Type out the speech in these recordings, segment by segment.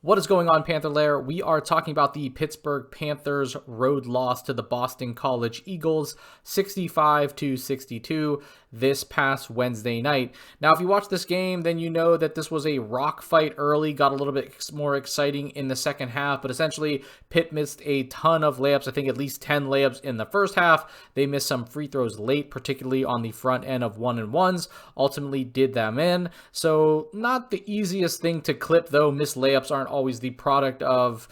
What is going on, Panther Lair? We are talking about the Pittsburgh Panthers road loss to the Boston College Eagles, 65-62, this past Wednesday night. Now, if you watch this game, then you know that this was a rock fight early, got a little bit more exciting in the second half, but essentially Pitt missed a ton of layups. I think at least 10 layups in the first half. They missed some free throws late, particularly on the front end of 1-and-1s. Ultimately did them in. So not the easiest thing to clip, though. Missed layups aren't always the product of,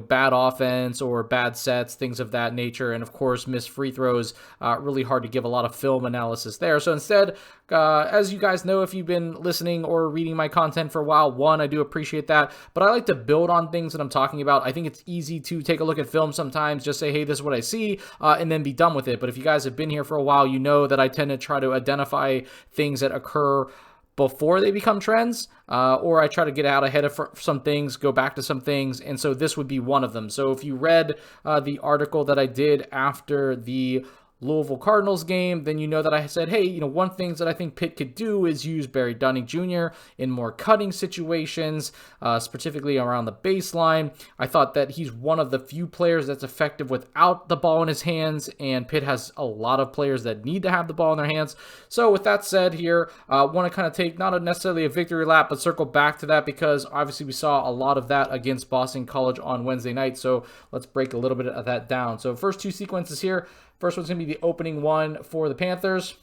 bad offense or bad sets, things of that nature. And of course, missed free throws, really hard to give a lot of film analysis there. So instead, as you guys know, if you've been listening or reading my content for a while, one, I do appreciate that, but I like to build on things that I'm talking about. I think it's easy to take a look at film sometimes, just say, hey, this is what I see, and then be done with it. But if you guys have been here for a while, you know that I tend to try to identify things that occur before they become trends, or I try to get out ahead of some things, go back to some things, and so this would be one of them. So if you read the article that I did after the Louisville Cardinals game, then you know that I said, hey, one thing that I think Pitt could do is use Barry Dunning Jr. in more cutting situations, specifically around the baseline. I thought that he's one of the few players that's effective without the ball in his hands, and Pitt has a lot of players that need to have the ball in their hands. So with that said here, I want to kind of take not necessarily a victory lap, but circle back to that because obviously we saw a lot of that against Boston College on Wednesday night. So let's break a little bit of that down. So first two sequences here. First one's going to be the opening one for the Panthers.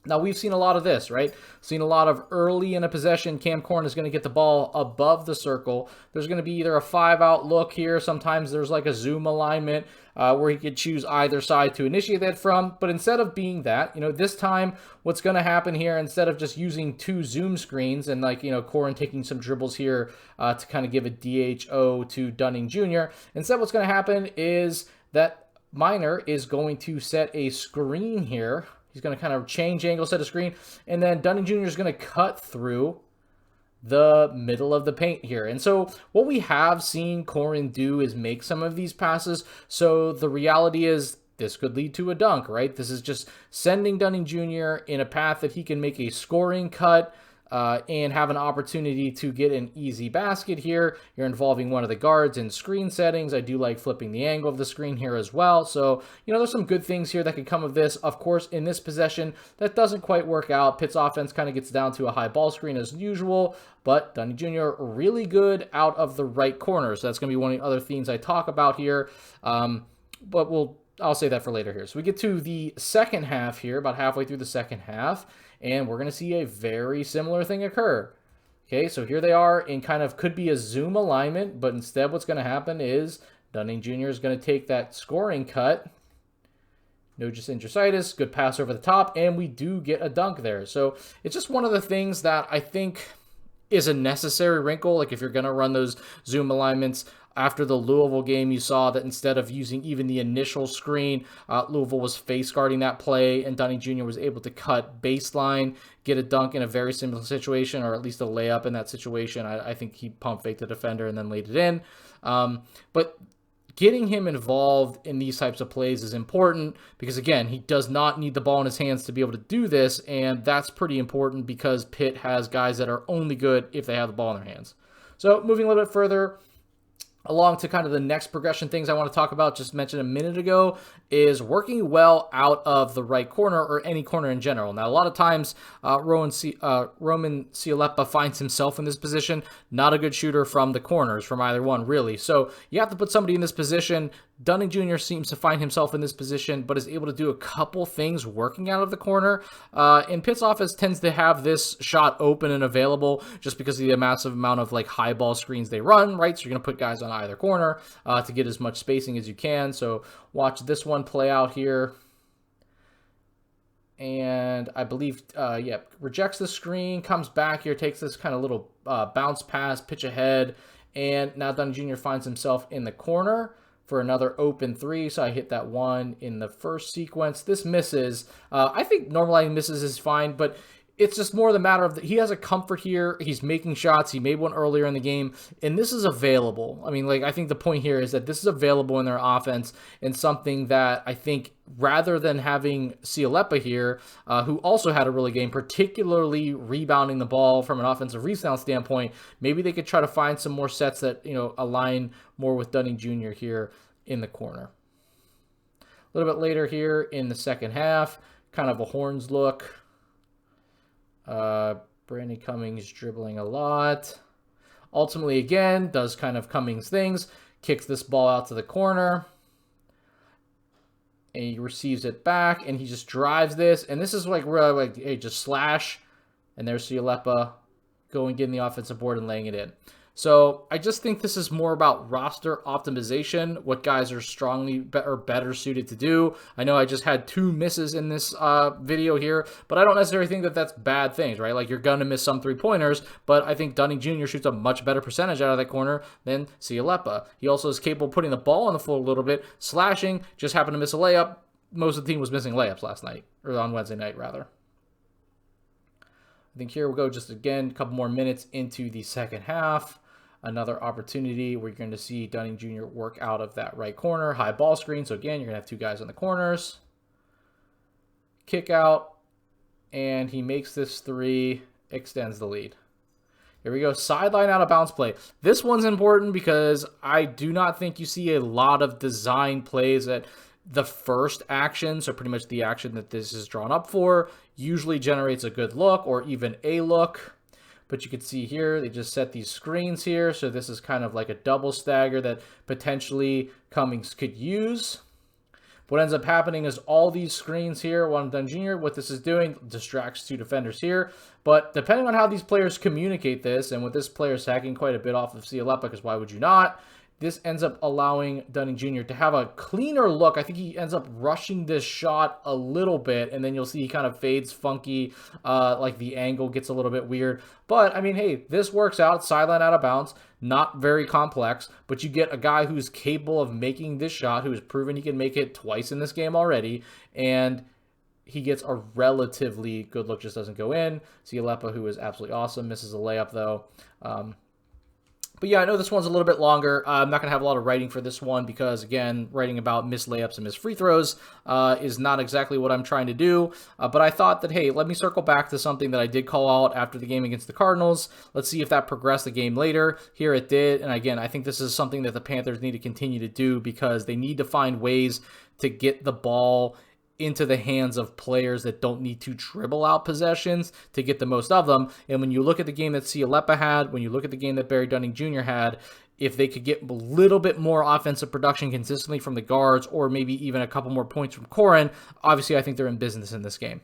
Now, we've seen a lot of this, right? Seen a lot of early in a possession. Cam Corn is going to get the ball above the circle. There's going to be either a 5-out look here. Sometimes there's like a zoom alignment where he could choose either side to initiate that from. But instead of being that, this time what's going to happen here, instead of just using two zoom screens and Corn taking some dribbles here to kind of give a DHO to Dunning Jr., instead what's going to happen is that Miner is going to set a screen here. He's going to kind of change angle, set a screen, and then Dunning Jr. is going to cut through the middle of the paint here. And so what we have seen Corin do is make some of these passes. So the reality is this could lead to a dunk, right? This is just sending Dunning Jr. in a path that he can make a scoring cut, and have an opportunity to get an easy basket here. You're involving one of the guards in screen settings. I do like flipping the angle of the screen here as well. So, there's some good things here that could come of this. Of course, in this possession, that doesn't quite work out. Pitt's offense kind of gets down to a high ball screen as usual, but Dunning Jr. really good out of the right corner. So that's going to be one of the other themes I talk about here. But I'll say that for later here. So we get to the second half here, about halfway through the second half, and we're going to see a very similar thing occur. Okay, so here they are in kind of could be a zoom alignment, but instead what's going to happen is Dunning Jr. is going to take that scoring cut. No gingivitis, good pass over the top, and we do get a dunk there. So it's just one of the things that I think is a necessary wrinkle. Like if you're going to run those zoom alignments, after the Louisville game, you saw that instead of using even the initial screen, Louisville was face guarding that play, and Dunning Jr. was able to cut baseline, get a dunk in a very similar situation, or at least a layup in that situation. I think he pump faked the defender and then laid it in. But getting him involved in these types of plays is important because, again, he does not need the ball in his hands to be able to do this, and that's pretty important because Pitt has guys that are only good if they have the ball in their hands. So moving a little bit further along to kind of the next progression things I want to talk about, just mentioned a minute ago, is working well out of the right corner or any corner in general. Now, a lot of times, Roman Cialeppa finds himself in this position. Not a good shooter from the corners, from either one, really. So you have to put somebody in this position. Dunning Jr. seems to find himself in this position, but is able to do a couple things working out of the corner. And Pitt's offense tends to have this shot open and available just because of the massive amount of high ball screens they run, right? So you're going to put guys on either corner to get as much spacing as you can. So watch this one play out here. And I believe, rejects the screen, comes back here, takes this kind of little bounce pass, pitch ahead, and now Dunning Jr. finds himself in the corner for another open three. So I hit that one in the first sequence. This misses. I think normally misses is fine, but it's just more the matter of that he has a comfort here. He's making shots. He made one earlier in the game, and this is available. I mean, like, I think the point here is that this is available in their offense, and something that I think rather than having Cialepa here, who also had a really game, particularly rebounding the ball from an offensive rebound standpoint, maybe they could try to find some more sets that, you know, align more with Dunning Jr. here in the corner. A little bit later here in the second half, kind of a horns look. Brandon Cummings dribbling a lot. Ultimately, again, does kind of Cummings things. Kicks this ball out to the corner. And he receives it back. And he just drives this. And this is like, really like, hey, just slash. And there's Cialepa going, getting the offensive board and laying it in. So I just think this is more about roster optimization, what guys are strongly better suited to do. I know I just had 2 misses in this video here, but I don't necessarily think that that's bad things, right? Like, you're going to miss some 3-pointers, but I think Dunning Jr. shoots a much better percentage out of that corner than Cialepa. He also is capable of putting the ball on the floor a little bit, slashing, just happened to miss a layup. Most of the team was missing layups last night, or on Wednesday night, rather. I think here we'll go just again, a couple more minutes into the second half. Another opportunity where you're going to see Dunning Jr. work out of that right corner. High ball screen. So again, you're going to have 2 guys on the corners. Kick out. And he makes this 3. Extends the lead. Here we go. Sideline out of bounds play. This one's important because I do not think you see a lot of design plays at the first action. So pretty much the action that this is drawn up for usually generates a good look or even a look. But you can see here, they just set these screens here. So this is kind of like a double stagger that potentially Cummings could use. What ends up happening is all these screens here, one Dunn Jr., what this is doing, distracts 2 defenders here. But depending on how these players communicate this, and with this player sacking quite a bit off of Cialepa, because why would you not? This ends up allowing Dunning Jr. to have a cleaner look. I think he ends up rushing this shot a little bit, and then you'll see he kind of fades funky, like the angle gets a little bit weird. But, I mean, hey, this works out. Sideline out of bounds. Not very complex, but you get a guy who's capable of making this shot, who has proven he can make it twice in this game already, and he gets a relatively good look, just doesn't go in. Cialepa, who is absolutely awesome, misses a layup, though. But yeah, I know this one's a little bit longer. I'm not going to have a lot of writing for this one because, again, writing about missed layups and missed free throws is not exactly what I'm trying to do. But I thought that, hey, let me circle back to something that I did call out after the game against the Cardinals. Let's see if that progressed the game later. Here it did. And again, I think this is something that the Panthers need to continue to do because they need to find ways to get the ball into the hands of players that don't need to dribble out possessions to get the most of them. And when you look at the game that Cialepa had, when you look at the game that Barry Dunning Jr. had, if they could get a little bit more offensive production consistently from the guards or maybe even a couple more points from Corin, obviously I think they're in business in this game.